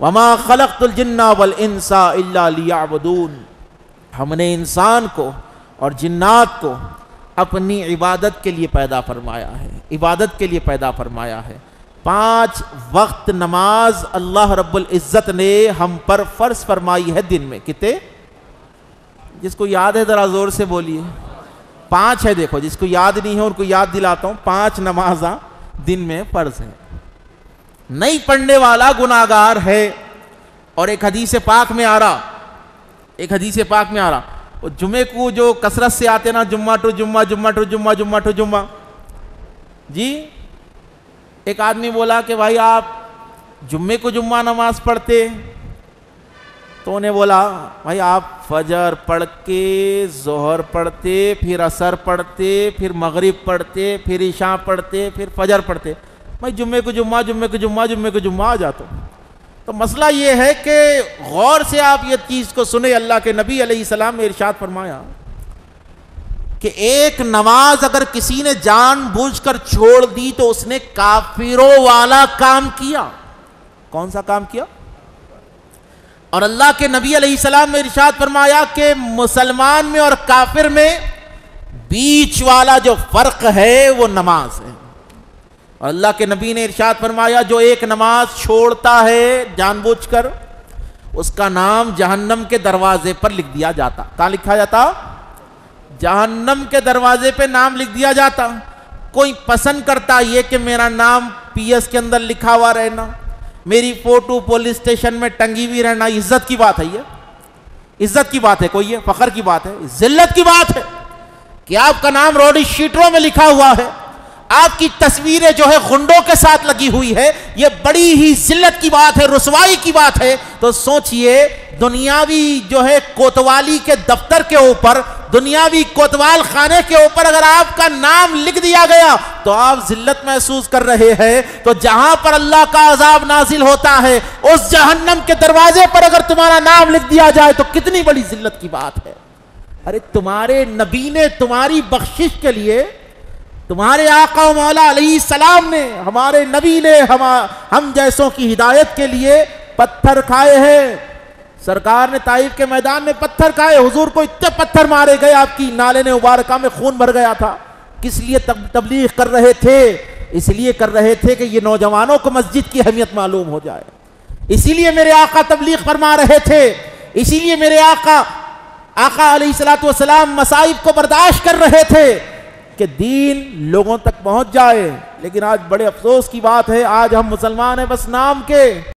वमा खलक़तुल जिन्ना वल इंसा इल्ला लियअबुदून, हमने इंसान को और जिन्नात को अपनी इबादत के लिए पैदा फरमाया है, इबादत के लिए पैदा फरमाया है। 5 वक्त नमाज अल्लाह रब्बुल इज़्ज़त ने हम पर फर्ज फरमाई है दिन में। कितने? जिसको याद है ज़रा ज़ोर से बोलिए। 5 है। देखो जिसको याद नहीं है उनको याद दिलाता हूँ, 5 नमाज़ा दिन में फर्ज है। नहीं पढ़ने वाला गुनाहगार है। और एक हदीस पाक में आ रहा, एक हदीस पाक में आ रहा, वो जुम्मे को जो कसरत से आते ना, जुम्मा टू जुम्मा, जुम्मा टू जुम्मा, जुम्मा टू जुम्मा जी। एक आदमी बोला कि भाई आप जुम्मे को जुम्मा नमाज पढ़ते, तो उन्हें बोला भाई आप फजर पढ़ के जोहर पढ़ते, फिर असर पढ़ते, फिर मगरिब पढ़ते, फिर इशा पढ़ते, फिर फजर पढ़ते, भाई जुम्मे को जुम्मा, जुम्मे को जुम्मा, जुम्मे को जुम्मा आ जाता। तो मसला ये है कि गौर से आप ये चीज़ को सुने। अल्लाह के नबी अलैहिस्सलाम ने इरशाद फरमाया कि एक नमाज अगर किसी ने जानबूझकर छोड़ दी तो उसने काफिरों वाला काम किया। कौन सा काम किया? और अल्लाह के नबी अलैहिस्सलाम ने इरशाद फरमाया कि मुसलमान में और काफिर में बीच वाला जो फर्क है वो नमाज है। और अल्लाह के नबी ने इरशाद फरमाया जो एक नमाज छोड़ता है जानबूझकर, उसका नाम जहन्नम के दरवाजे पर लिख दिया जाता। कहाँ लिखा जाता? जहन्नम के दरवाजे पे नाम लिख दिया जाता। कोई पसंद करता ये कि मेरा नाम पीएस के अंदर लिखा हुआ रहना, मेरी फोटो पुलिस स्टेशन में टंगी हुई रहना। इज्जत की बात है ये, इज्जत की बात है, कोई ये फखर की बात है? जिल्लत की बात है कि आपका नाम रोड शीटों में लिखा हुआ है, आपकी तस्वीरें जो है गुंडों के साथ लगी हुई है। ये बड़ी ही जिल्लत की बात है, रुसवाई की बात है। तो सोचिए दुनियावी जो है कोतवाली के दफ्तर के ऊपर, दुनियावी कोतवाल खाने के ऊपर अगर आपका नाम लिख दिया गया तो आप जिल्लत महसूस कर रहे हैं। तो जहां पर अल्लाह का अजाब नाजिल होता है उस जहन्नम के दरवाजे पर अगर तुम्हारा नाम लिख दिया जाए तो कितनी बड़ी जिल्लत की बात है। अरे तुम्हारे नबी ने तुम्हारी बख्शिश के लिए, तुम्हारे आका मौला अलैहिस्सलाम ने, हमारे नबी ने हम जैसों की हिदायत के लिए पत्थर खाए हैं। सरकार ने ताइफ के मैदान में पत्थर खाए, हुजूर को इतने पत्थर मारे गए, आपकी नाले ने मुबारका में खून भर गया था। किस लिए तबलीग कर रहे थे? इसलिए कर रहे थे कि ये नौजवानों को मस्जिद की अहमियत मालूम हो जाए। इसीलिए मेरे आका तबलीग फरमा रहे थे, इसीलिए मेरे आका अलैहिस्सलातु वस्सलाम मसाइब को बर्दाश्त कर रहे थे कि दीन लोगों तक पहुंच जाए। लेकिन आज बड़े अफसोस की बात है, आज हम मुसलमान हैं बस नाम के।